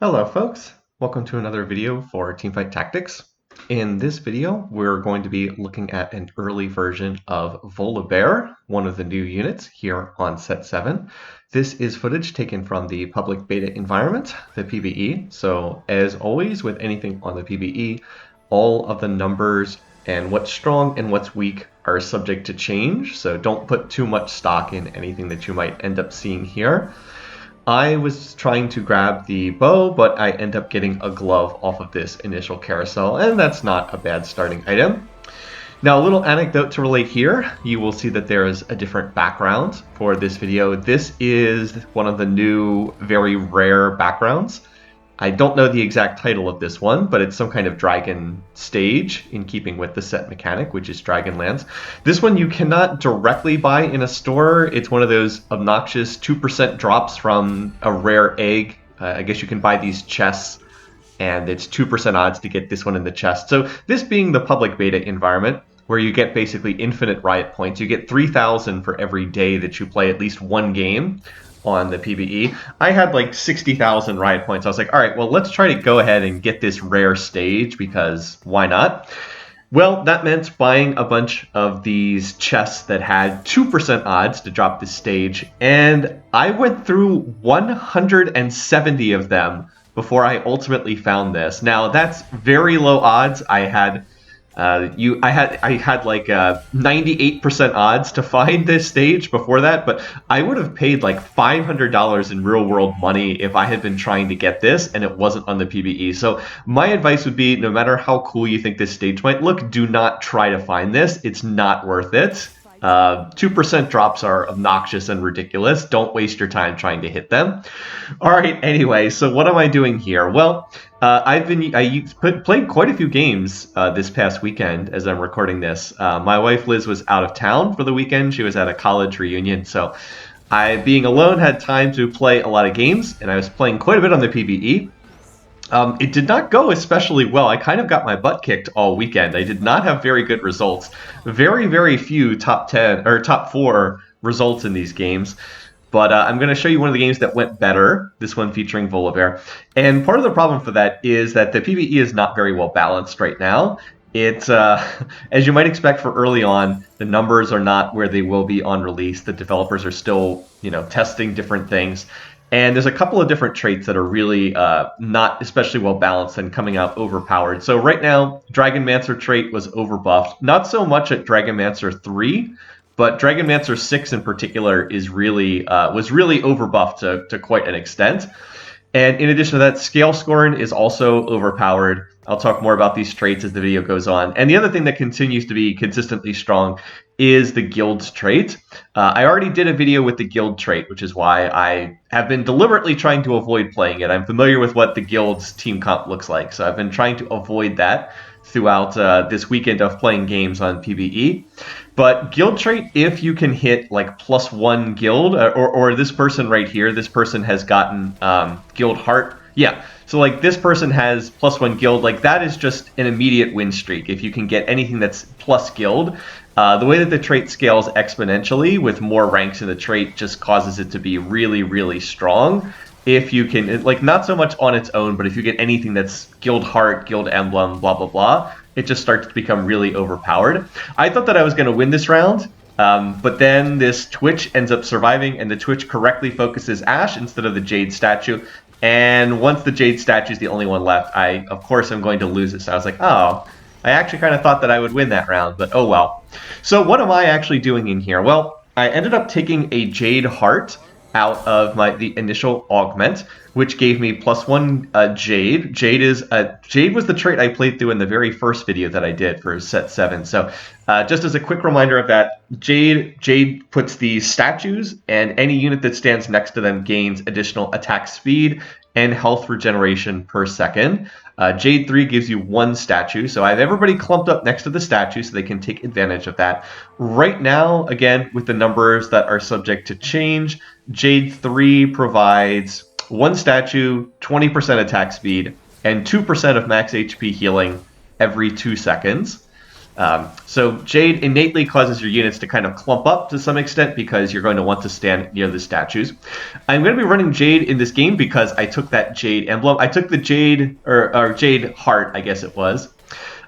Hello folks, welcome to another video for Teamfight Tactics. In this video, we're going to be looking at an early version of Volibear, one of the new units here on set 7. This is footage taken from the public beta environment, the PBE. So as always with anything on the PBE, all of the numbers and what's strong and what's weak are subject to change. So don't put too much stock in anything that you might end up seeing here. I was trying to grab the bow, but I end up getting a glove off of this initial carousel, and that's not a bad starting item. Now, a little anecdote to relate here. You will see that there is a different background for this video. This is one of the new, very rare backgrounds. I don't know the exact title of this one, but it's some kind of dragon stage in keeping with the set mechanic, which is Dragonlands. This one you cannot directly buy in a store. It's one of those obnoxious 2% drops from a rare egg. I guess you can buy these chests, and it's 2% odds to get this one in the chest. So this being the public beta environment, where you get basically infinite riot points, you get 3,000 for every day that you play at least one game on the PBE. I had like 60,000 riot points. I was like, all right, well, let's try to go ahead and get this rare stage because why not? Well, that meant buying a bunch of these chests that had 2% odds to drop this stage, and I went through 170 of them before I ultimately found this. Now, that's very low odds. I had like 98% odds to find this stage before that, but I would have paid like $500 in real world money if I had been trying to get this and it wasn't on the PBE. So my advice would be, no matter how cool you think this stage might look, do not try to find this. It's not worth it. 2% drops are obnoxious and ridiculous. Don't waste your time trying to hit them. All right, anyway, so what am I doing here? Well, I played quite a few games this past weekend as I'm recording this. My wife Liz was out of town for the weekend. She was at a college reunion, so I, being alone, had time to play a lot of games, and I was playing quite a bit on the PBE. It did not go especially well. I kind of got my butt kicked all weekend. I did not have very good results. Very, very few top 10 or top 4 results in these games. But I'm going to show you one of the games that went better, this one featuring Volibear. And part of the problem for that is that the PBE is not very well balanced right now. It's, as you might expect for early on, the numbers are not where they will be on release. The developers are still, testing different things. And there's a couple of different traits that are really not especially well balanced and coming out overpowered. So right now, Dragonmancer trait was overbuffed. Not so much at Dragonmancer 3, but Dragonmancer 6 in particular is really was really overbuffed to quite an extent. And in addition to that, Scale Scorn is also overpowered. I'll talk more about these traits as the video goes on. And the other thing that continues to be consistently strong is the Guild's trait. I already did a video with the Guild trait, which is why I have been deliberately trying to avoid playing it. I'm familiar with what the Guild's team comp looks like, so I've been trying to avoid that throughout this weekend of playing games on PBE. But Guild trait, if you can hit like +1 Guild, or this person right here, this person has gotten Guild Heart. Yeah, so like this person has +1 Guild, like that is just an immediate win streak. If you can get anything that's plus Guild, the way that the trait scales exponentially with more ranks in the trait just causes it to be really, really strong. If you can, like, not so much on its own, but if you get anything that's Guild Heart, Guild Emblem, blah, blah, blah, it just starts to become really overpowered. I thought that I was going to win this round, but then this Twitch ends up surviving, and the Twitch correctly focuses Ash instead of the Jade statue. And once the Jade statue is the only one left, I, of course, am going to lose it. So I was like, oh, I actually kind of thought that I would win that round, but oh well. So what am I actually doing in here? Well, I ended up taking a Jade Heart out of the initial augment, which gave me +1 Jade. Jade was the trait I played through in the very first video that I did for set 7. So just as a quick reminder of that, Jade puts these statues, and any unit that stands next to them gains additional attack speed and health regeneration per second. Jade 3 gives you 1 statue, so I have everybody clumped up next to the statue so they can take advantage of that. Right now, again, with the numbers that are subject to change, Jade 3 provides 1 statue, 20% attack speed, and 2% of max HP healing every 2 seconds. So Jade innately causes your units to kind of clump up to some extent because you're going to want to stand near the statues. I'm going to be running Jade in this game because I took that Jade emblem. I took the Jade, or Jade Heart, I guess it was.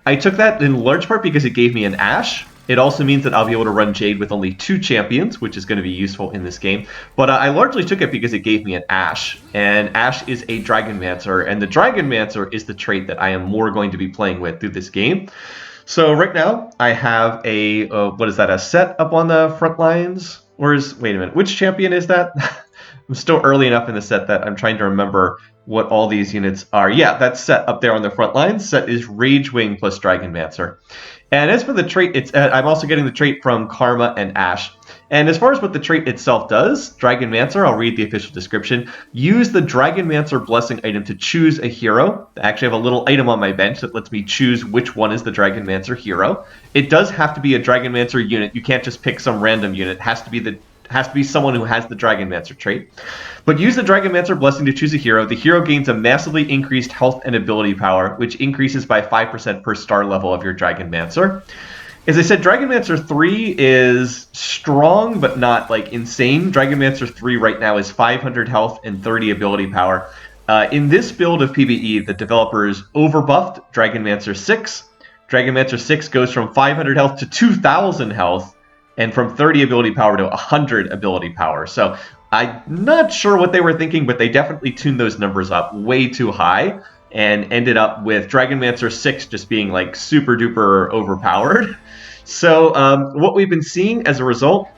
I took that in large part because it gave me an Ashe. It also means that I'll be able to run Jade with only 2 champions, which is going to be useful in this game. But I largely took it because it gave me an Ashe. And Ashe is a Dragonmancer, and the Dragonmancer is the trait that I am more going to be playing with through this game. So right now, I have a, a set up on the front lines? Wait a minute, which champion is that? I'm still early enough in the set that I'm trying to remember what all these units are. Yeah, that's set up there on the front line. Set is Ragewing plus Dragonmancer. And as for the trait, I'm also getting the trait from Karma and Ashe. And as far as what the trait itself does, Dragonmancer, I'll read the official description. Use the Dragonmancer Blessing item to choose a hero. I actually have a little item on my bench that lets me choose which one is the Dragonmancer hero. It does have to be a Dragonmancer unit. You can't just pick some random unit. It has to be someone who has the Dragonmancer trait. But use the Dragonmancer Blessing to choose a hero. The hero gains a massively increased health and ability power, which increases by 5% per star level of your Dragonmancer. As I said, Dragonmancer 3 is strong, but not like insane. Dragonmancer 3 right now is 500 health and 30 ability power. In this build of PBE, the developers overbuffed Dragonmancer 6. Dragonmancer 6 goes from 500 health to 2,000 health, and from 30 ability power to 100 ability power. So I'm not sure what they were thinking, but they definitely tuned those numbers up way too high and ended up with Dragonmancer 6 just being like super duper overpowered. So what we've been seeing as a result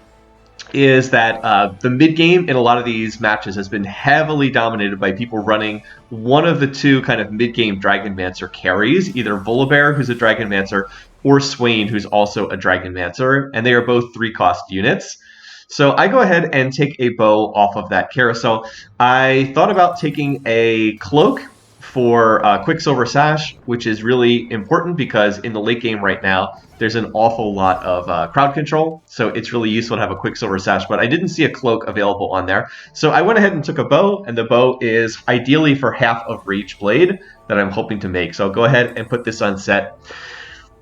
is that the mid game in a lot of these matches has been heavily dominated by people running one of the 2 kind of mid game Dragonmancer carries, either Volibear, who's a Dragonmancer, or Swain, who's also a Dragonmancer, and they are both 3-cost units. So I go ahead and take a bow off of that carousel. I thought about taking a cloak for Quicksilver Sash, which is really important because in the late game right now, there's an awful lot of crowd control, so it's really useful to have a Quicksilver Sash, but I didn't see a cloak available on there. So I went ahead and took a bow, and the bow is ideally for half of Rage Blade that I'm hoping to make. So I'll go ahead and put this on set.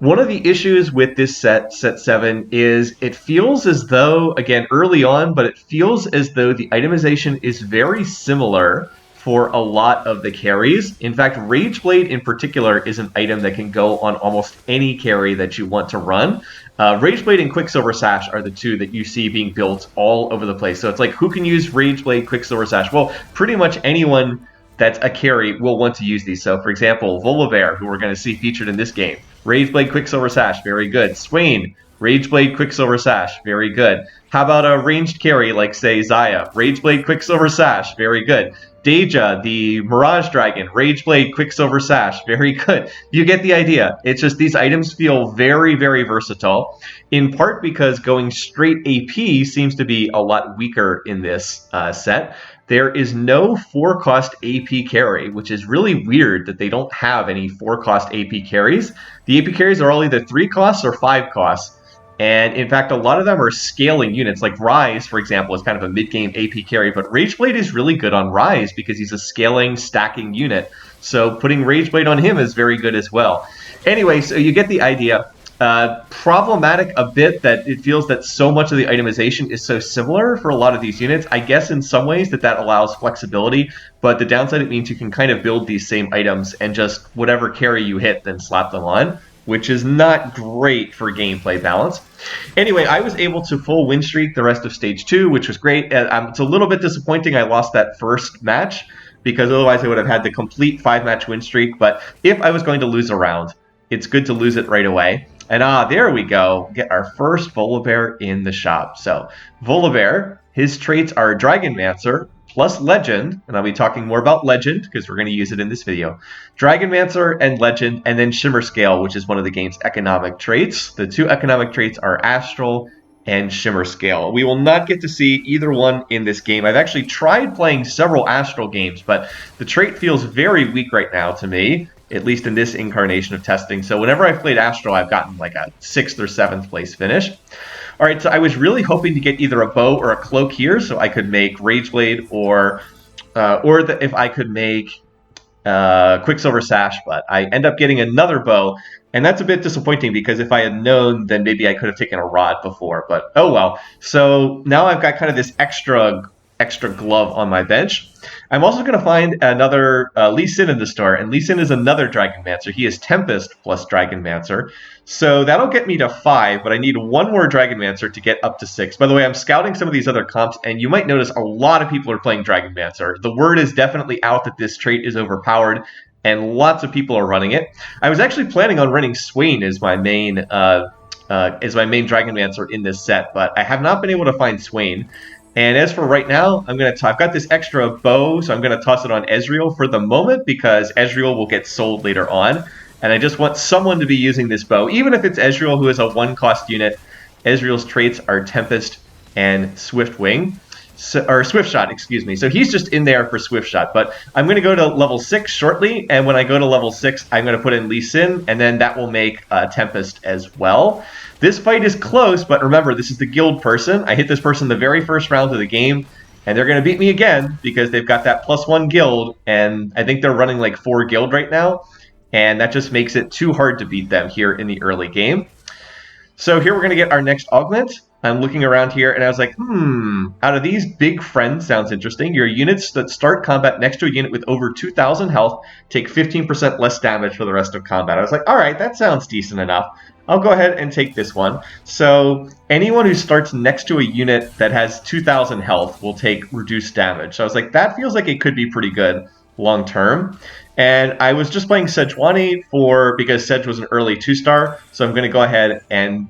One of the issues with this set 7, is it feels as though, again, early on, but it feels as though the itemization is very similar for a lot of the carries. In fact, Rageblade in particular is an item that can go on almost any carry that you want to run. Rageblade and Quicksilver Sash are the 2 that you see being built all over the place. So it's like, who can use Rageblade, Quicksilver Sash? Well, pretty much anyone that's a carry will want to use these. So, for example, Volibear, who we're going to see featured in this game. Rageblade, Quicksilver Sash, very good. Swain, Rageblade, Quicksilver Sash, very good. How about a ranged carry like, say, Xayah? Rageblade, Quicksilver Sash, very good. Deja, the Mirage Dragon, Rageblade, Quicksilver Sash, very good. You get the idea. It's just these items feel very, very versatile, in part because going straight AP seems to be a lot weaker in this set. There is no 4-cost AP carry, which is really weird that they don't have any 4-cost AP carries. The AP carries are all either 3 costs or 5 costs. And in fact, a lot of them are scaling units. Like Rise, for example, is kind of a mid-game AP carry, but Rageblade is really good on Rise because he's a scaling, stacking unit. So putting Rageblade on him is very good as well. Anyway, so you get the idea. Problematic a bit that it feels that so much of the itemization is so similar for a lot of these units. I guess in some ways that allows flexibility, but the downside, it means you can kind of build these same items and just whatever carry you hit, then slap them on, which is not great for gameplay balance. Anyway, I was able to full win streak the rest of Stage 2, which was great. It's a little bit disappointing I lost that first match, because otherwise I would have had the complete 5-match win streak, but if I was going to lose a round, it's good to lose it right away. And there we go. Get our first Volibear in the shop. So, Volibear, his traits are Dragonmancer plus Legend, and I'll be talking more about Legend because we're going to use it in this video. Dragonmancer and Legend, and then Shimmer Scale, which is one of the game's economic traits. The 2 economic traits are Astral and Shimmer Scale. We will not get to see either one in this game. I've actually tried playing several Astral games, but the trait feels very weak right now to me, at least in this incarnation of testing. So whenever I've played Astral, I've gotten like a 6th or 7th place finish. All right, so I was really hoping to get either a bow or a cloak here, so I could make Rageblade or if I could make Quicksilver Sash, but I end up getting another bow. And that's a bit disappointing because if I had known, then maybe I could have taken a rod before. But oh well. So now I've got kind of this extra glove on my bench. I'm also going to find another Lee Sin in the store, and Lee Sin is another Dragonmancer. He is Tempest plus Dragonmancer. So that'll get me to 5, but I need one more Dragonmancer to get up to 6. By the way, I'm scouting some of these other comps, and you might notice a lot of people are playing Dragonmancer. The word is definitely out that this trait is overpowered, and lots of people are running it. I was actually planning on running Swain as my main Dragonmancer in this set, but I have not been able to find Swain. And as for right now, I've got this extra bow, so I'm gonna toss it on Ezreal for the moment because Ezreal will get sold later on. And I just want someone to be using this bow, even if it's Ezreal, who is a 1-cost unit. Ezreal's traits are Tempest and Swift Wing. Or Swift Shot, excuse me. So he's just in there for Swift Shot. But I'm going to go to level 6 shortly, and when I go to level 6, I'm going to put in Lee Sin, and then that will make Tempest as well. This fight is close, but remember, this is the guild person. I hit this person the very first round of the game, and they're going to beat me again because they've got that +1 guild, and I think they're running like 4 guild right now, and that just makes it too hard to beat them here in the early game. So here we're going to get our next augment. I'm looking around here, and I was like, out of these, Big Friend sounds interesting. Your units that start combat next to a unit with over 2,000 health take 15% less damage for the rest of combat. I was like, all right, that sounds decent enough. I'll go ahead and take this one. So anyone who starts next to a unit that has 2,000 health will take reduced damage. So I was like, that feels like it could be pretty good long term. And I was just playing Sejuani because Sedge was an early 2-star, so I'm going to go ahead and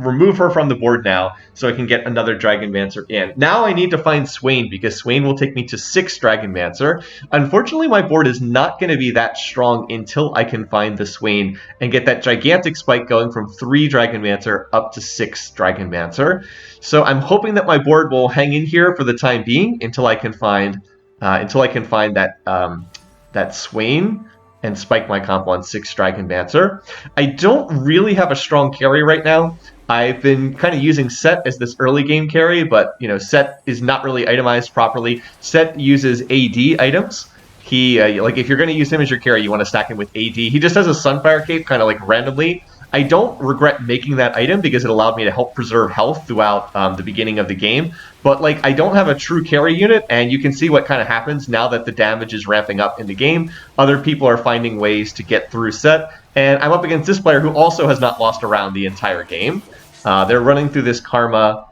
remove her from the board now so I can get another Dragonmancer in. Now I need to find Swain because Swain will take me to 6 Dragonmancer. Unfortunately, my board is not going to be that strong until I can find the Swain and get that gigantic spike going from 3 Dragonmancer up to 6 Dragonmancer. So I'm hoping that my board will hang in here for the time being until I can find that Swain and spike my comp on 6 Dragonmancer. I don't really have a strong carry right now. I've been kind of using Set as this early game carry, but Set is not really itemized properly. Set uses AD items. He like if you're going to use him as your carry, you want to stack him with AD. He just has a Sunfire Cape kind of like randomly. I don't regret making that item because it allowed me to help preserve health throughout the beginning of the game. But like I don't have a true carry unit, and you can see what kind of happens now that the damage is ramping up in the game. Other people are finding ways to get through Set, and I'm up against this player who also has not lost a round the entire game. They're running through this Karma,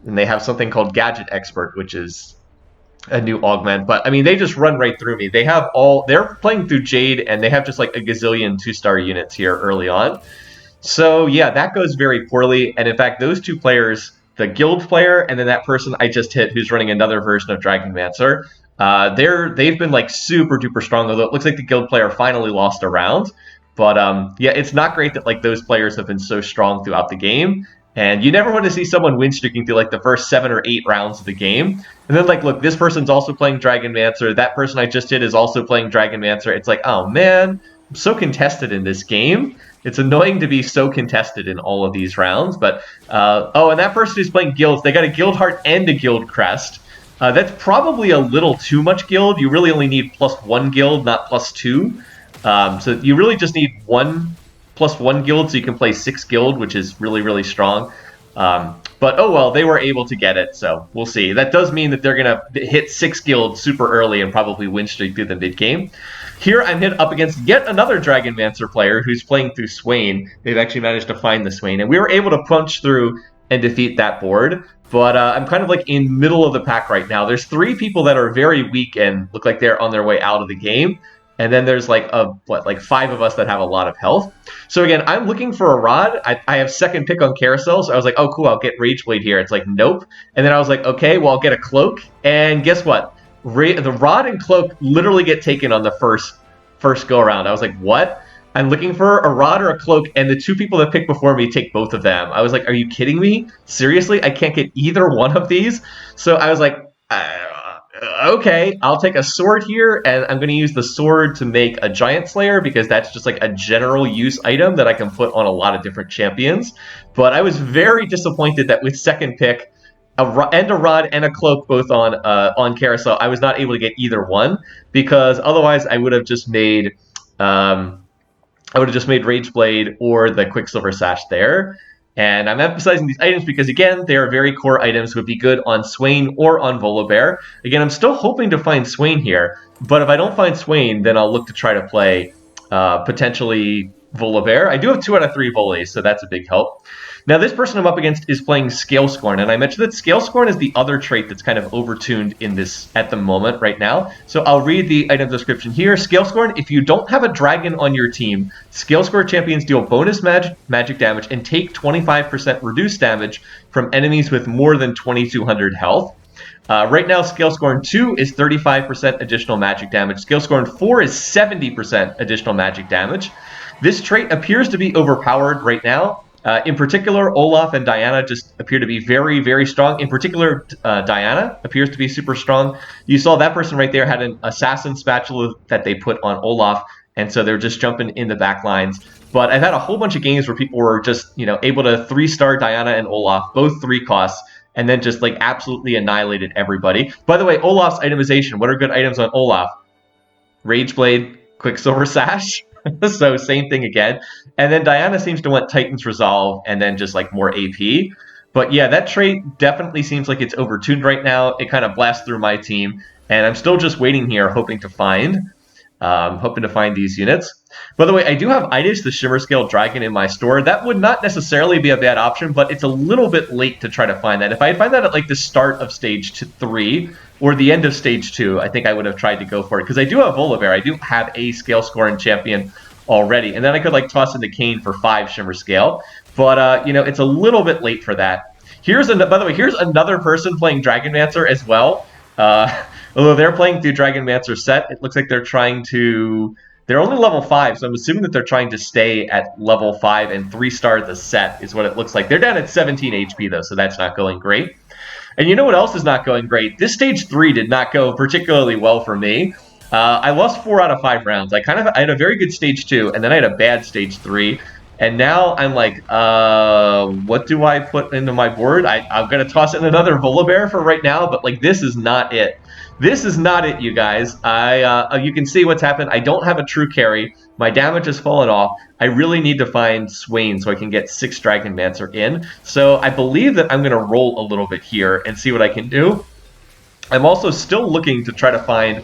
and they have something called Gadget Expert, which is a new augment. But I mean, they just run right through me. They're playing through Jade, and they have just like a gazillion 2-star units here early on. So yeah, that goes very poorly. And in fact, those 2 players, the guild player and then that person I just hit who's running another version of Dragonmancer, they've been like super duper strong, although it looks like the guild player finally lost a round. But yeah, it's not great that like those players have been so strong throughout the game. And you never want to see someone win streaking through like the first 7 or 8 rounds of the game. And then like, look, this person's also playing Dragonmancer. That person I just hit is also playing Dragonmancer. It's like, oh man, I'm so contested in this game. It's annoying to be so contested in all of these rounds. But, oh, and that person who's playing guilds, they got a guild heart and a guild crest. That's probably a little too much guild. You really only need +1 guild, not +2. So you really just need 1 +1 guild so you can play 6 guild, which is really, really strong. But oh well, they were able to get it, so we'll see. That does mean that they're going to hit 6 guild super early and probably win streak through the mid-game. Here I'm hit up against yet another Dragonmancer player who's playing through Swain. They've actually managed to find the Swain, and we were able to punch through and defeat that board. But I'm kind of like in middle of the pack right now. There's 3 people that are very weak and look like they're on their way out of the game. And then there's like 5 of us that have a lot of health. So again, I'm looking for a rod. I have second pick on Carousel, so I was like, oh cool, I'll get Rage Blade here. It's like, nope. And then I was like, okay, well I'll get a Cloak. And guess what? The rod and Cloak literally get taken on the first go around. I was like, what? I'm looking for a rod or a cloak, and the 2 people that picked before me take both of them. I was like, are you kidding me? Seriously? I can't get either one of these? So I was like, okay, I'll take a sword here, and I'm going to use the sword to make a Giant Slayer, because that's just like a general use item that I can put on a lot of different champions. But I was very disappointed that with second pick, a rod and a cloak both on Carousel, I was not able to get either one, because otherwise I would have just made I would have just made Rage Blade or the Quicksilver Sash there. And I'm emphasizing these items because, again, they are very core items, would be good on Swain or on Volibear. Again, I'm still hoping to find Swain here, but if I don't find Swain, then I'll look to try to play potentially Volibear. I do have 2 out of 3 Volies, so that's a big help. Now, this person I'm up against is playing Scale Scorn, and I mentioned that Scale Scorn is the other trait that's kind of overtuned in this at the moment right now. So I'll read the item description here. Scale Scorn, if you don't have a dragon on your team, Scale Scorn champions deal bonus magic damage and take 25% reduced damage from enemies with more than 2200 health. Right now, Scale Scorn 2 is 35% additional magic damage. Scale Scorn 4 is 70% additional magic damage. This trait appears to be overpowered right now. In particular, Olaf and Diana just appear to be very, very strong. In particular, Diana appears to be super strong. You saw that person right there had an assassin spatula that they put on Olaf, and so they're just jumping in the back lines. But I've had a whole bunch of games where people were just, able to 3-star Diana and Olaf, both 3 costs, and then just like absolutely annihilated everybody. By the way, Olaf's itemization. What are good items on Olaf? Rage Blade, Quicksilver Sash. So same thing again. And then Diana seems to want Titan's Resolve and then just like more AP. But yeah, that trait definitely seems like it's overtuned right now. It kind of blasts through my team. And I'm still just waiting here, hoping to find these units. By the way, I do have Idis, the Shimmer Scale Dragon, in my store. That would not necessarily be a bad option, but it's a little bit late to try to find that. If I find that at like the start of stage 3 or the end of stage 2, I think I would have tried to go for it. Because I do have Volibear. I do have a Scale Scoring champion already. And then I could like toss in the Kane for 5 Shimmer Scale. But, it's a little bit late for that. By the way, here's another person playing Dragonmancer as well. Although they're playing through Dragonmancer set, it looks like they're trying to... They're only level 5, so I'm assuming that they're trying to stay at level 5 and 3-star the set is what it looks like. They're down at 17 HP, though, so that's not going great. And you know what else is not going great? This stage 3 did not go particularly well for me. I lost 4 out of 5 rounds. I had a very good stage 2, and then I had a bad stage 3. And now I'm like, what do I put into my board? I'm going to toss in another Volibear for right now, but like this is not it. This is not it, you guys. You can see what's happened. I don't have a true carry. My damage has fallen off. I really need to find Swain so I can get 6 Dragonmancer in. So I believe that I'm going to roll a little bit here and see what I can do. I'm also still looking to try to find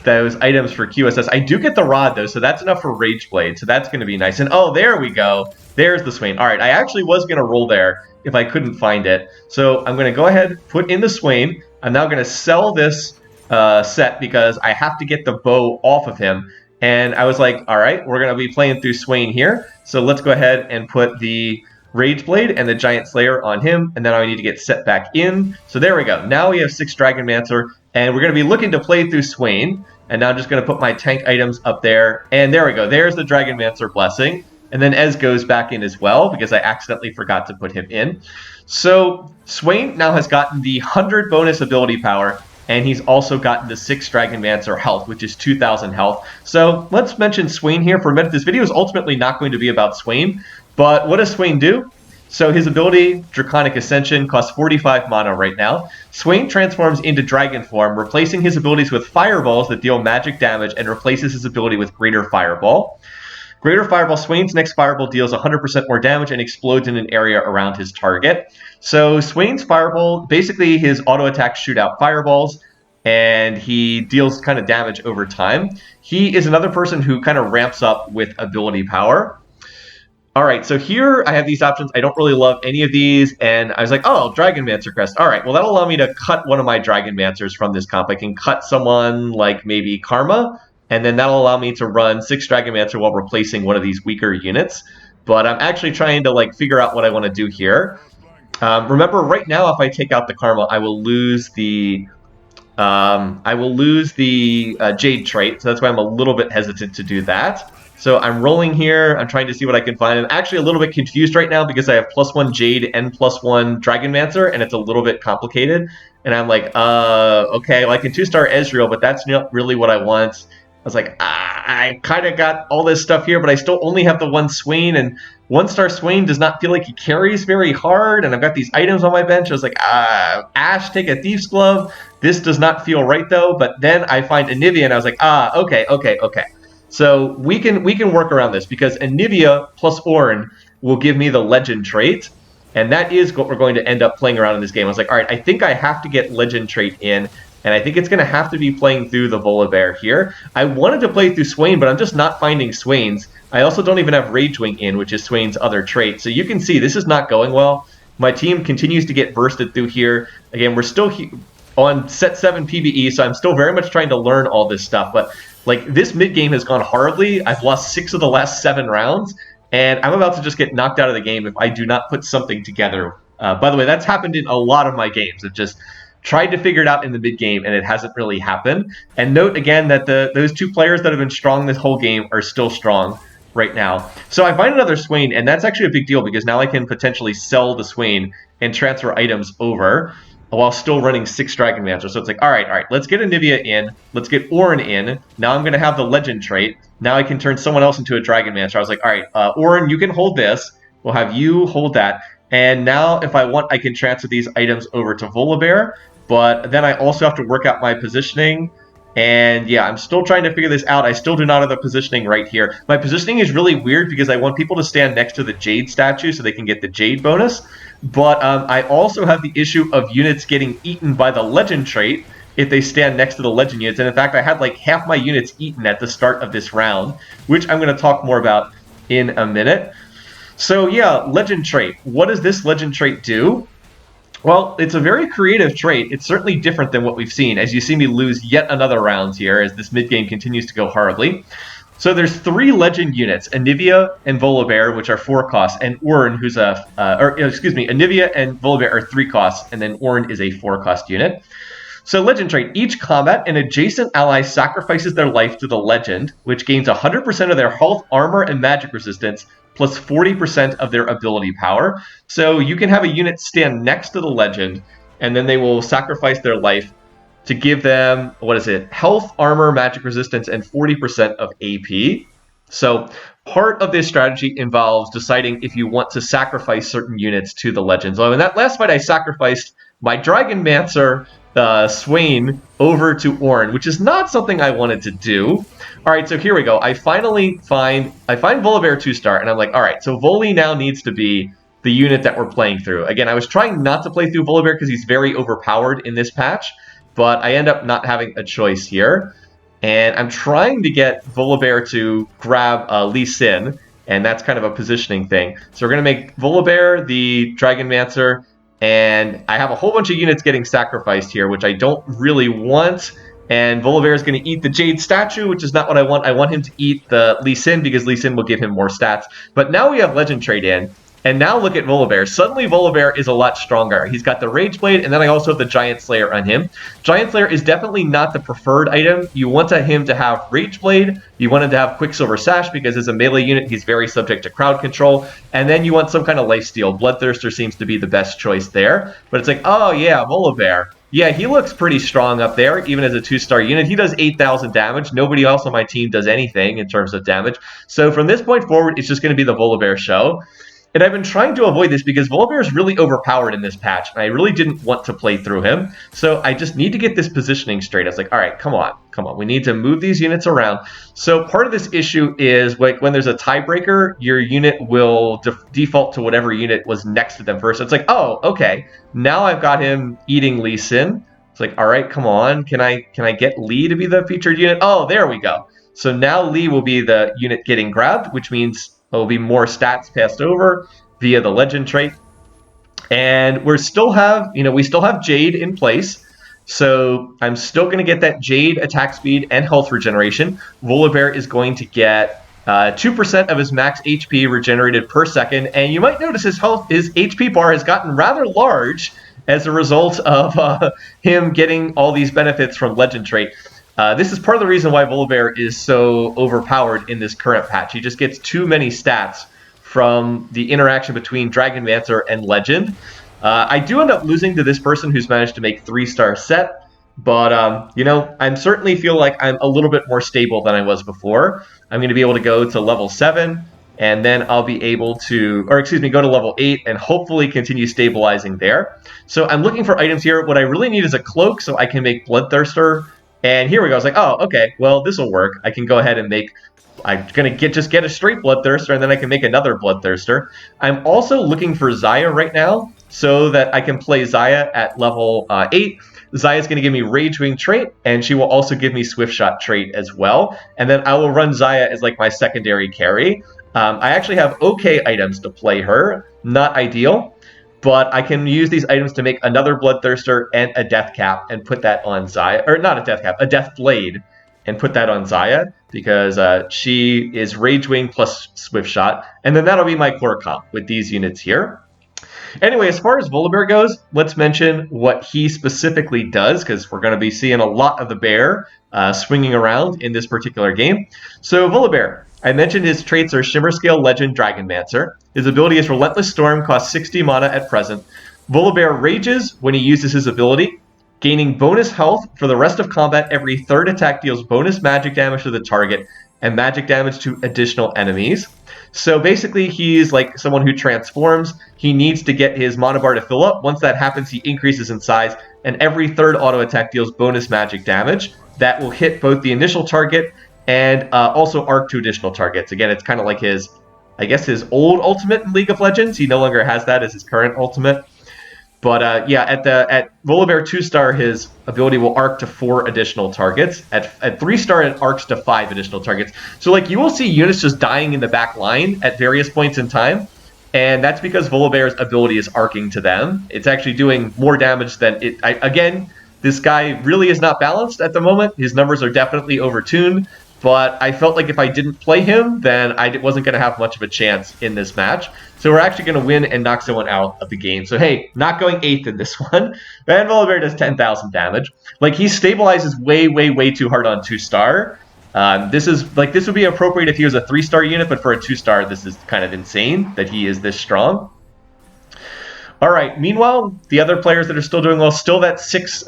those items for QSS. I do get the rod, though, so that's enough for Rage Blade, so that's going to be nice. And, oh, there we go. There's the Swain. All right, I actually was going to roll there if I couldn't find it. So I'm going to go ahead, put in the Swain. I'm now going to sell this set because I have to get the bow off of him. And I was like, all right, we're going to be playing through Swain here. So let's go ahead and put the Rage Blade and the Giant Slayer on him. And then I need to get set back in. So there we go. Now we have 6 Dragonmancer. And we're going to be looking to play through Swain. And now I'm just going to put my tank items up there. And there we go. There's the Dragonmancer Blessing. And then Ez goes back in as well because I accidentally forgot to put him in. So Swain now has gotten the 100 bonus ability power. And he's also gotten the 6 Dragonmancer health, which is 2,000 health. So let's mention Swain here for a minute. This video is ultimately not going to be about Swain. But what does Swain do? So his ability, Draconic Ascension, costs 45 mana right now. Swain transforms into dragon form, replacing his abilities with fireballs that deal magic damage and replaces his ability with Greater Fireball. Greater Fireball, Swain's next fireball deals 100% more damage and explodes in an area around his target. So Swain's fireball, basically his auto attacks shoot out fireballs, and he deals kind of damage over time. He is another person who kind of ramps up with ability power. All right, so here I have these options. I don't really love any of these, and I was like, oh, Dragonmancer Crest. All right, well, that'll allow me to cut one of my Dragonmancers from this comp. I can cut someone like maybe Karma, and then that'll allow me to run 6 Dragonmancer while replacing one of these weaker units. But I'm actually trying to like figure out what I want to do here. Remember, right now, if I take out the Karma, I will lose the Jade trait, so that's why I'm a little bit hesitant to do that. So I'm rolling here. I'm trying to see what I can find. I'm actually a little bit confused right now because I have +1 Jade and +1 Dragonmancer, and it's a little bit complicated. And I'm like, okay, well, I can 2-star Ezreal, but that's not really what I want. I was like, I kind of got all this stuff here, but I still only have the 1 Swain, and 1-star Swain does not feel like he carries very hard, and I've got these items on my bench. I was like, Ashe, take a Thief's Glove. This does not feel right, though. But then I find Anivia, and I was like, okay. So we can work around this because Anivia plus Ornn will give me the legend trait. And that is what we're going to end up playing around in this game. I was like, all right, I think I have to get legend trait in. And I think it's going to have to be playing through the Volibear here. I wanted to play through Swain, but I'm just not finding Swain's. I also don't even have Rage Wing in, which is Swain's other trait. So you can see this is not going well. My team continues to get bursted through here. Again, we're still on set 7 PBE, so I'm still very much trying to learn all this stuff. But like this mid game has gone horribly. I've lost 6 of the last 7 rounds, and I'm about to just get knocked out of the game if I do not put something together. By the way, that's happened in a lot of my games. I've just tried to figure it out in the mid game, and it hasn't really happened. And note again that those 2 players that have been strong this whole game are still strong right now. So I find another Swain, and that's actually a big deal because now I can potentially sell the Swain and transfer items over while still running 6 Dragon Mancer. So it's like, all right, let's get Anivia in. Let's get Ornn in. Now I'm going to have the legend trait. Now I can turn someone else into a Dragon Mancer. I was like, all right, Ornn, you can hold this. We'll have you hold that. And now if I want, I can transfer these items over to Volibear. But then I also have to work out my positioning. And yeah, I'm still trying to figure this out. I still do not have the positioning right here. My positioning is really weird because I want people to stand next to the Jade statue so they can get the Jade bonus. But I also have the issue of units getting eaten by the legend trait if they stand next to the legend units. And in fact, I had like half my units eaten at the start of this round, which I'm going to talk more about in a minute. So yeah, legend trait. What does this legend trait do? Well, it's a very creative trait. It's certainly different than what we've seen, as you see me lose yet another round here as this mid-game continues to go horribly. So there's 3 legend units, Anivia and Volibear, which are 4 costs, and Ornn, who's Anivia and Volibear are 3 costs, and then Ornn is a 4 cost unit. So legend trait, each combat, an adjacent ally sacrifices their life to the legend, which gains 100% of their health, armor, and magic resistance, plus 40% of their ability power. So you can have a unit stand next to the legend, and then they will sacrifice their life to give them, health, armor, magic resistance, and 40% of AP. So part of this strategy involves deciding if you want to sacrifice certain units to the legend. So in that last fight, I sacrificed my Dragon Mancer, Swain, over to Ornn, which is not something I wanted to do. All right, so here we go. I finally find Volibear 2-star, and I'm like, all right, so Voli now needs to be the unit that we're playing through. Again, I was trying not to play through Volibear because he's very overpowered in this patch, but I end up not having a choice here. And I'm trying to get Volibear to grab Lee Sin, and that's kind of a positioning thing. So we're going to make Volibear the Dragon Mancer, and I have a whole bunch of units getting sacrificed here, which I don't really want. And Volibear is going to eat the Jade statue, which is not what I want. I want him to eat the Lee Sin because Lee Sin will give him more stats. But now we have Legend Trade in. And now look at Volibear. Suddenly Volibear is a lot stronger. He's got the Rage Blade, and then I also have the Giant Slayer on him. Giant Slayer is definitely not the preferred item. You want him to have Rage Blade. You want him to have Quicksilver Sash because as a melee unit, he's very subject to crowd control. And then you want some kind of lifesteal. Bloodthirster seems to be the best choice there. But it's like, oh yeah, Volibear. Yeah, he looks pretty strong up there, even as a 2-star unit. He does 8,000 damage. Nobody else on my team does anything in terms of damage. So from this point forward, it's just going to be the Volibear show. And I've been trying to avoid this because Volibear is really overpowered in this patch, and I really didn't want to play through him. So I just need to get this positioning straight. I was like, all right, come on. We need to move these units around. So part of this issue is like when there's a tiebreaker, your unit will default to whatever unit was next to them first. So it's like, oh, okay. Now I've got him eating Lee Sin. It's like, all right, come on. Can I get Lee to be the featured unit? Oh, there we go. So now Lee will be the unit getting grabbed, which means there will be more stats passed over via the legend trait. And we still have Jade in place. So I'm still going to get that Jade attack speed and health regeneration. Volibear is going to get 2% of his max HP regenerated per second. And you might notice his HP bar has gotten rather large as a result of him getting all these benefits from legend trait. This is part of the reason why Volibear is so overpowered in this current patch. He just gets too many stats from the interaction between Dragon Mancer and Legend. I do end up losing to this person who's managed to make 3-star set, but I certainly feel like I'm a little bit more stable than I was before. I'm going to be able to go to level 7, and then I'll be able to, go to level 8 and hopefully continue stabilizing there. So I'm looking for items here. What I really need is a cloak so I can make Bloodthirster And here we go. I was like, oh, okay, well, this will work. I can go ahead and make... I'm going to just get a straight Bloodthirster, and then I can make another Bloodthirster. I'm also looking for Xayah right now, so that I can play Xayah at level 8. Xayah's going to give me Rage Wing trait, and she will also give me Swift Shot trait as well. And then I will run Xayah as like my secondary carry. I actually have okay items to play her. Not ideal, but I can use these items to make another Bloodthirster and a Death Cap and put that on Xayah. Or not a Death Cap, a Death Blade, and put that on Xayah because she is Rage Wing plus Swift Shot. And then that'll be my core comp with these units here. Anyway, as far as Volibear goes, let's mention what he specifically does, because we're going to be seeing a lot of the bear swinging around in this particular game. So Volibear, I mentioned his traits are Shimmer Scale, Legend, Dragonmancer. His ability is Relentless Storm, costs 60 mana at present. Volibear rages when he uses his ability, gaining bonus health for the rest of combat. Every third attack deals bonus magic damage to the target and magic damage to additional enemies. So basically, he's like someone who transforms. He needs to get his mana bar to fill up. Once that happens, he increases in size, and every third auto attack deals bonus magic damage. That will hit both the initial target and also arc to additional targets. Again, it's kind of like his, I guess, his old ultimate in League of Legends. He no longer has that as his current ultimate. But yeah, at Volibear 2-star, his ability will arc to 4 additional targets. At 3-star, it arcs to 5 additional targets. So like you will see units just dying in the back line at various points in time. And that's because Volibear's ability is arcing to them. It's actually doing more damage than it... Again, this guy really is not balanced at the moment. His numbers are definitely overtuned. But I felt like if I didn't play him, then I wasn't going to have much of a chance in this match. So we're actually going to win and knock someone out of the game. So hey, not going 8th in this one. Van Volibear does 10,000 damage. Like, he stabilizes way, way, way too hard on 2-star. This would be appropriate if he was a 3-star unit, but for a 2-star, this is kind of insane that he is this strong. All right. Meanwhile, the other players that are still doing well, still that six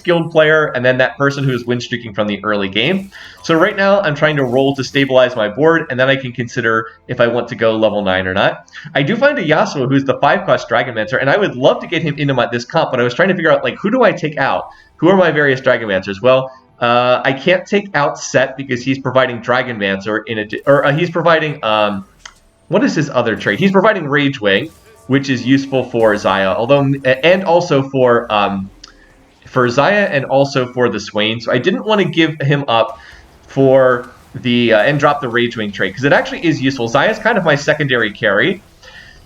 guild player, and then that person who is win streaking from the early game. So right now, I'm trying to roll to stabilize my board, and then I can consider if I want to go level 9 or not. I do find a Yasuo who's the 5-cost Dragonmancer, and I would love to get him into this comp, but I was trying to figure out, like, who do I take out? Who are my various Dragonmancers? Well, I can't take out Set because he's providing Dragonmancer he's providing what is his other trait? He's providing Rage Wing, which is useful for Xayah, and also for Xayah and also for the Swain. So I didn't want to give him up for the and drop the Rage Wing trait because it actually is useful. Xayah's kind of my secondary carry,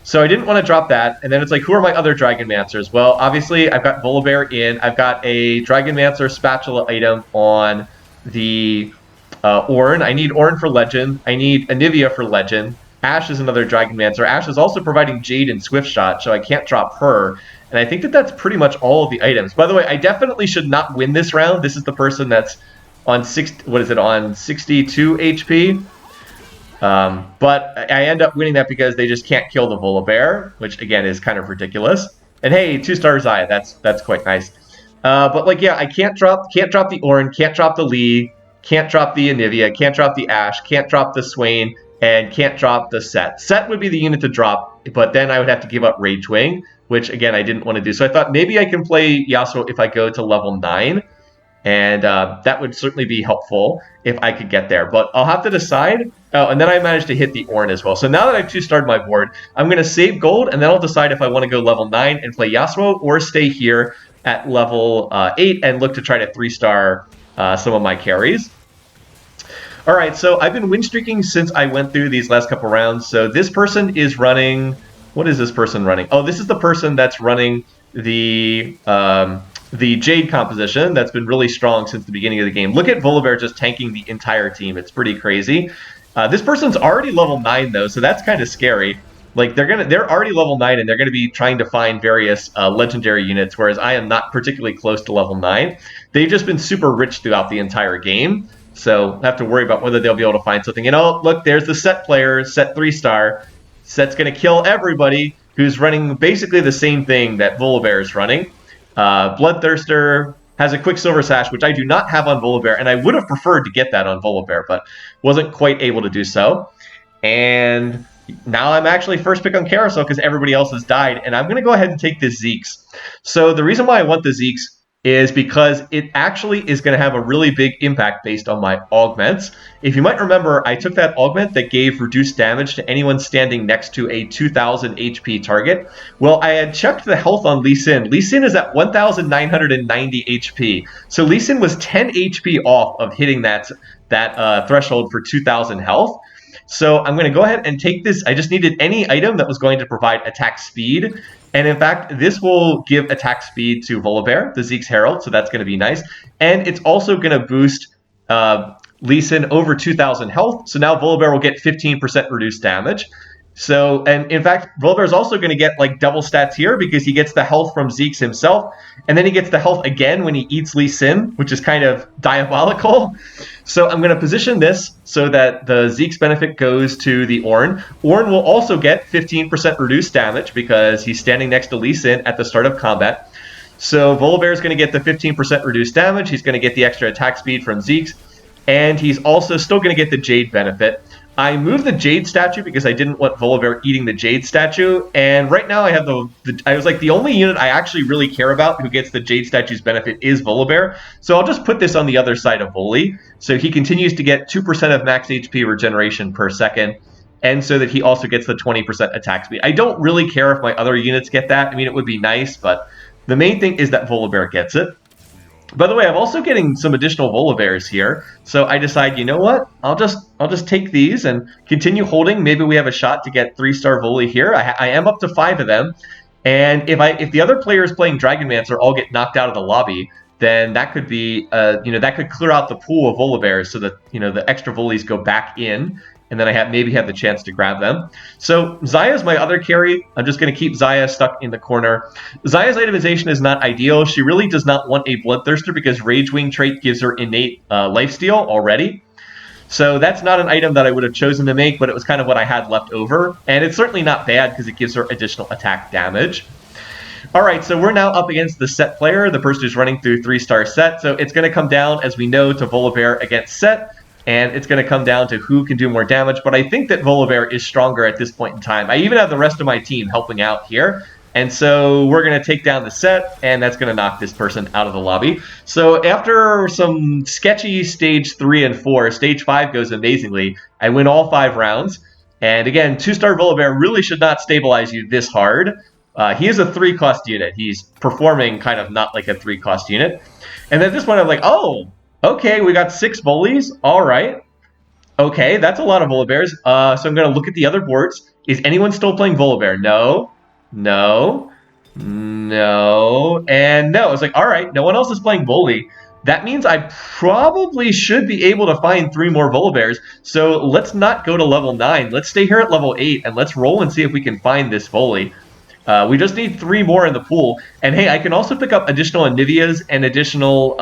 so I didn't want to drop that. And then it's like, who are my other Dragonmancers? Well, obviously I've got Volibear in. I've got a Dragonmancer spatula item on the Ornn. I need Ornn for Legend. I need Anivia for Legend. Ashe is another Dragonmancer. Ashe is also providing Jade and Swift Shot, so I can't drop her. And I think that that's pretty much all of the items. By the way, I definitely should not win this round. This is the person that's on 62 HP. But I end up winning that because they just can't kill the Volibear, which again is kind of ridiculous. And hey, 2-star Xayah, that's quite nice. But like, yeah, I can't drop the Ornn, can't drop the Lee, can't drop the Anivia, can't drop the Ashe, can't drop the Swain, and can't drop the Set. Set would be the unit to drop, but then I would have to give up Rage Wing, which, again, I didn't want to do. So I thought maybe I can play Yasuo if I go to level 9, and that would certainly be helpful if I could get there. But I'll have to decide. Oh, and then I managed to hit the Ornn as well. So now that I've 2-starred my board, I'm going to save gold, and then I'll decide if I want to go level 9 and play Yasuo or stay here at level 8 and look to try to 3-star some of my carries. All right, so I've been win streaking since I went through these last couple rounds. So this person is running... What is this person running? Oh, this is the person that's running the Jade composition that's been really strong since the beginning of the game. Look at Volibear just tanking the entire team. It's pretty crazy. This person's already level 9, though, so that's kind of scary. Like, they're already level 9, and they're going to be trying to find various legendary units, whereas I am not particularly close to level 9. They've just been super rich throughout the entire game. So I have to worry about whether they'll be able to find something. And oh, look, there's the Set player, Set 3-star. Set's going to kill everybody who's running basically the same thing that Volibear is running. Bloodthirster has a Quicksilver Sash, which I do not have on Volibear, and I would have preferred to get that on Volibear, but wasn't quite able to do so. And now I'm actually first pick on Carousel because everybody else has died, and I'm going to go ahead and take the Zeeks. So the reason why I want the Zeeks is because it actually is going to have a really big impact based on my augments. If you might remember, I took that augment that gave reduced damage to anyone standing next to a 2000 HP target. Well, I had checked the health on Lee Sin. Lee Sin is at 1990 HP. So Lee Sin was 10 HP off of hitting that threshold for 2000 health. So I'm going to go ahead and take this. I just needed any item that was going to provide attack speed. And in fact, this will give attack speed to Volibear, the Zeke's Herald, so that's going to be nice. And it's also going to boost Lee Sin over 2,000 health, so now Volibear will get 15% reduced damage. So, and in fact, Volibear is also going to get like double stats here because he gets the health from Zeke's himself, and then he gets the health again when he eats Lee Sin, which is kind of diabolical. So I'm going to position this so that the Zeke's benefit goes to the Ornn. Ornn will also get 15% reduced damage because he's standing next to Lee Sin at the start of combat. So Volibear is going to get the 15% reduced damage. He's going to get the extra attack speed from Zeke's, and he's also still going to get the Jade benefit. I moved the Jade statue because I didn't want Volibear eating the Jade statue, and right now I have I was like, the only unit I actually really care about who gets the Jade statue's benefit is Volibear, so I'll just put this on the other side of Voli, so he continues to get 2% of max HP regeneration per second, and so that he also gets the 20% attack speed. I don't really care if my other units get that. I mean, it would be nice, but the main thing is that Volibear gets it. By the way, I'm also getting some additional Volibears here, so I decide, you know what? I'll just take these and continue holding. Maybe we have a shot to get 3-star Voli here. I am up to 5 of them, and if the other players playing Dragonmancer all get knocked out of the lobby, then that could be that could clear out the pool of Volibears so that the extra Volis go back in. And then I maybe have the chance to grab them. So Xayah's my other carry. I'm just going to keep Xayah stuck in the corner. Xayah's itemization is not ideal. She really does not want a Bloodthirster because Rage Wing trait gives her innate lifesteal already. So that's not an item that I would have chosen to make, but it was kind of what I had left over. And it's certainly not bad because it gives her additional attack damage. All right, so we're now up against the Set player, the person who's running through 3-star Set. So it's going to come down, as we know, to Volibear against Set. And it's going to come down to who can do more damage. But I think that Volibear is stronger at this point in time. I even have the rest of my team helping out here. And so we're going to take down the Set, and that's going to knock this person out of the lobby. So after some sketchy stage 3 and 4, stage 5 goes amazingly. I win all 5 rounds. And again, 2-star Volibear really should not stabilize you this hard. He is a 3-cost unit. He's performing kind of not like a 3-cost unit. And at this point, I'm like, oh, okay, we got 6 Volis. All right. Okay, that's a lot of Volibears. So I'm going to look at the other boards. Is anyone still playing Volibear? No. No. No. And no. It's like, all right, no one else is playing Voli. That means I probably should be able to find 3 more Volibears. So let's not go to level 9. Let's stay here at level 8, and let's roll and see if we can find this Voli. We just need 3 more in the pool. And hey, I can also pick up additional Anivias and additional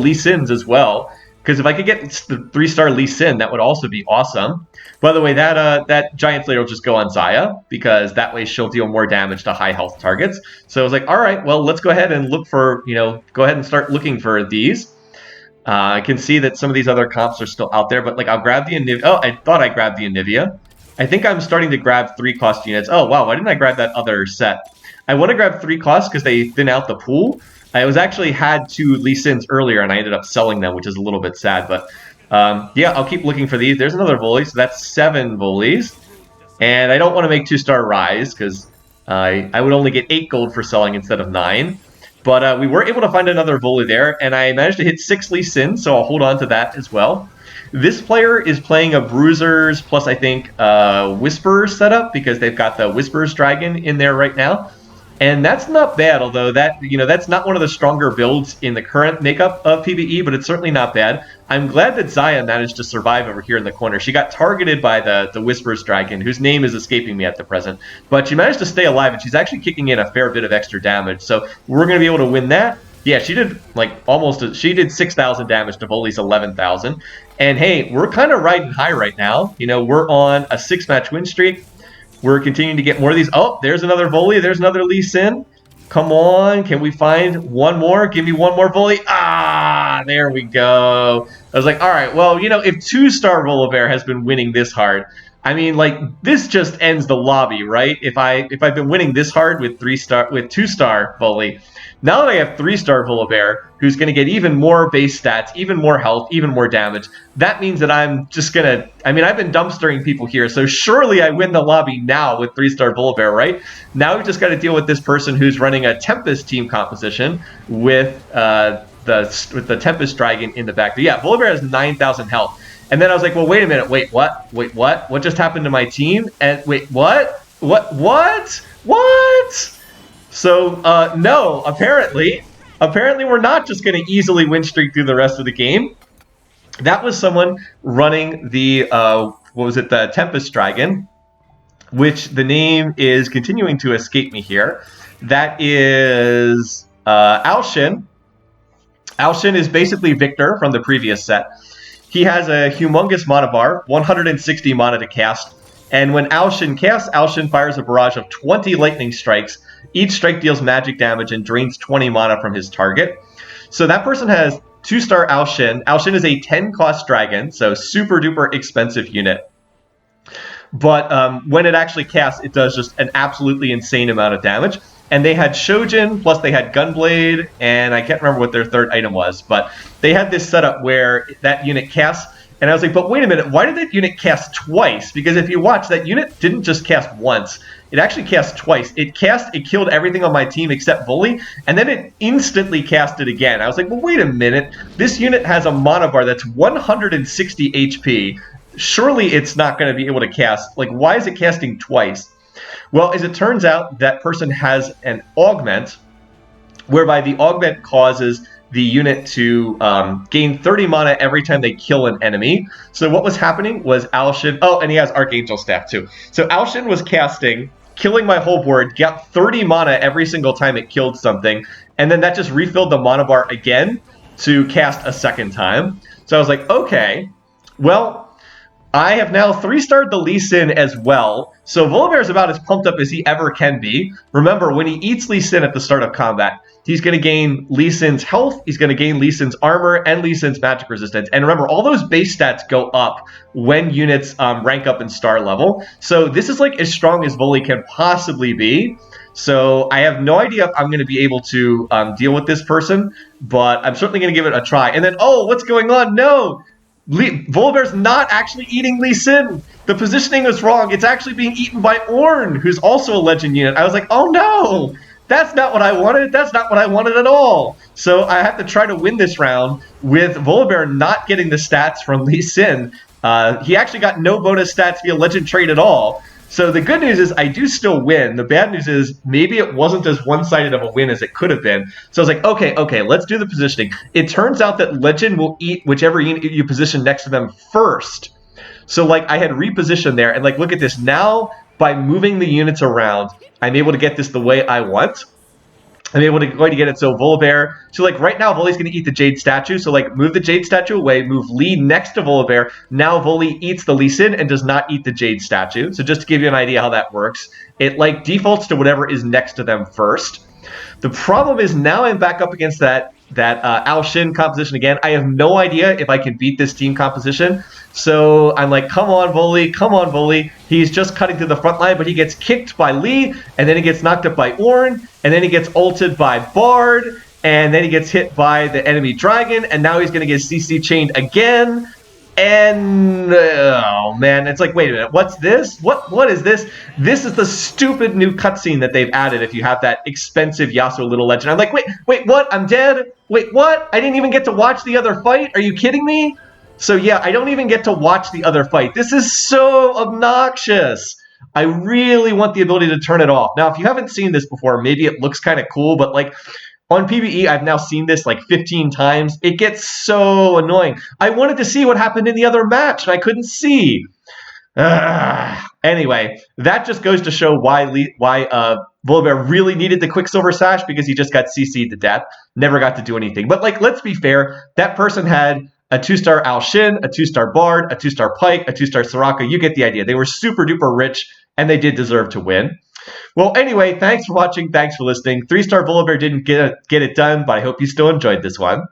Lee Sins as well, because if I could get the 3-star Lee Sin, that would also be awesome. By the way, that Giant Slayer will just go on Xayah, because that way she'll deal more damage to high health targets. So I was like, all right, well, let's go ahead and look for, go ahead and start looking for these. I can see that some of these other comps are still out there, but like I'll grab the Anivia. Oh, I thought I grabbed the Anivia. I think I'm starting to grab 3-cost units. Oh, wow, why didn't I grab that other set? I want to grab 3 costs because they thin out the pool. I actually had 2 Lee Sins earlier, and I ended up selling them, which is a little bit sad. But yeah, I'll keep looking for these. There's another Voli, so that's 7 Volis. And I don't want to make 2-star Rise, because I would only get 8 gold for selling instead of 9. But we were able to find another Voli there, and I managed to hit 6 Lee Sins, so I'll hold on to that as well. This player is playing a Bruisers plus, I think, Whisperers setup, because they've got the Whisperers Dragon in there right now. And that's not bad, although that's not one of the stronger builds in the current makeup of PBE, but it's certainly not bad. I'm glad that Xayah managed to survive over here in the corner. She got targeted by the Whisperers Dragon, whose name is escaping me at the present. But she managed to stay alive, and she's actually kicking in a fair bit of extra damage. So we're going to be able to win that. Yeah, she did she did 6,000 damage to Voli's 11,000. And hey, we're kind of riding high right now. We're on a 6-match win streak. We're continuing to get more of these. Oh, there's another Voli. There's another Lee Sin. Come on. Can we find one more? Give me one more Voli. Ah, there we go. I was like, all right, well, if 2-star Volibear has been winning this hard, I mean, like, this just ends the lobby, right? If I've been winning this hard with 2-star Volley, now that I have 3-star Volibear, who's going to get even more base stats, even more health, even more damage, that means that I'm just going to... I mean, I've been dumpstering people here, so surely I win the lobby now with 3-star Volibear, right? Now we've just got to deal with this person who's running a Tempest team composition with the Tempest Dragon in the back. But yeah, Volibear has 9,000 health. And then I was like, well, wait a minute. Wait, what? Wait, what? What just happened to my team? And wait, what? What? So, no, apparently we're not just going to easily win streak through the rest of the game. That was someone running the, the Tempest Dragon, which the name is continuing to escape me here. That is Alshin. Alshin is basically Victor from the previous set. He has a humongous mana bar, 160 mana to cast, and when Alshin casts, Alshin fires a barrage of 20 lightning strikes. Each strike deals magic damage and drains 20 mana from his target. So that person has 2-star Alshin. Alshin is a 10-cost dragon, so super duper expensive unit. But when it actually casts, it does just an absolutely insane amount of damage. And they had Shojin, plus they had Gunblade, and I can't remember what their third item was, but they had this setup where that unit casts, and I was like, but wait a minute, why did that unit cast twice? Because if you watch, that unit didn't just cast once, it actually cast twice. It killed everything on my team except Volley, and then it instantly casted again. I was like, well, wait a minute, this unit has a mana bar that's 160 HP. Surely it's not going to be able to cast. Like, why is it casting twice? Well, as it turns out, that person has an augment, whereby the augment causes the unit to gain 30 mana every time they kill an enemy. So what was happening was Alshin... Oh, and he has Archangel Staff, too. So Alshin was casting, killing my whole board, got 30 mana every single time it killed something, and then that just refilled the mana bar again to cast a second time. So I was like, okay, well... I have now 3-starred the Lee Sin as well, so Volibear is about as pumped up as he ever can be. Remember, when he eats Lee Sin at the start of combat, he's going to gain Lee Sin's health, he's going to gain Lee Sin's armor, and Lee Sin's magic resistance. And remember, all those base stats go up when units rank up in star level. So this is like as strong as Volley can possibly be. So I have no idea if I'm going to be able to deal with this person, but I'm certainly going to give it a try. And then, oh, what's going on? No! Volibear's not actually eating Lee Sin. The positioning was wrong. It's actually being eaten by Ornn, who's also a legend unit. I was like, oh no! That's not what I wanted. That's not what I wanted at all. So I have to try to win this round with Volibear not getting the stats from Lee Sin. He actually got no bonus stats via legend trait at all. So the good news is I do still win. The bad news is maybe it wasn't as one-sided of a win as it could have been. So I was like, okay, let's do the positioning. It turns out that Legend will eat whichever unit you position next to them first. So like I had repositioned there, and like look at this. Now by moving the units around, I'm able to get this the way I want. I'm able to going to get it so Volibear. So like right now, Volley's going to eat the Jade statue. So like move the Jade statue away, move Lee next to Volibear. Now Volley eats the Lee Sin and does not eat the Jade statue. So just to give you an idea how that works, it like defaults to whatever is next to them first. The problem is now I'm back up against that Alshin composition again. I have no idea if I can beat this team composition. So I'm like, come on, Volley. He's just cutting to the front line, but he gets kicked by Lee, and then he gets knocked up by Ornn, and then he gets ulted by Bard, and then he gets hit by the enemy dragon, and now he's going to get CC chained again. And, oh man, it's like, wait a minute, what's this? What is this? This is the stupid new cutscene that they've added if you have that expensive Yasuo Little Legend. I'm like, wait, what? I'm dead? Wait, what? I didn't even get to watch the other fight? Are you kidding me? So yeah, I don't even get to watch the other fight. This is so obnoxious. I really want the ability to turn it off. Now, if you haven't seen this before, maybe it looks kind of cool, but like, on PBE, I've now seen this like 15 times. It gets so annoying. I wanted to see what happened in the other match, and I couldn't see. Anyway, that just goes to show why Volibear really needed the Quicksilver Sash, because he just got CC'd to death. Never got to do anything. But like, let's be fair. That person had a 2-star Alshin, a 2-star Bard, a 2-star Pike, a 2-star Soraka. You get the idea. They were super duper rich, and they did deserve to win. Well, anyway, thanks for watching. Thanks for listening. 3-star Volibear didn't get it done, but I hope you still enjoyed this one.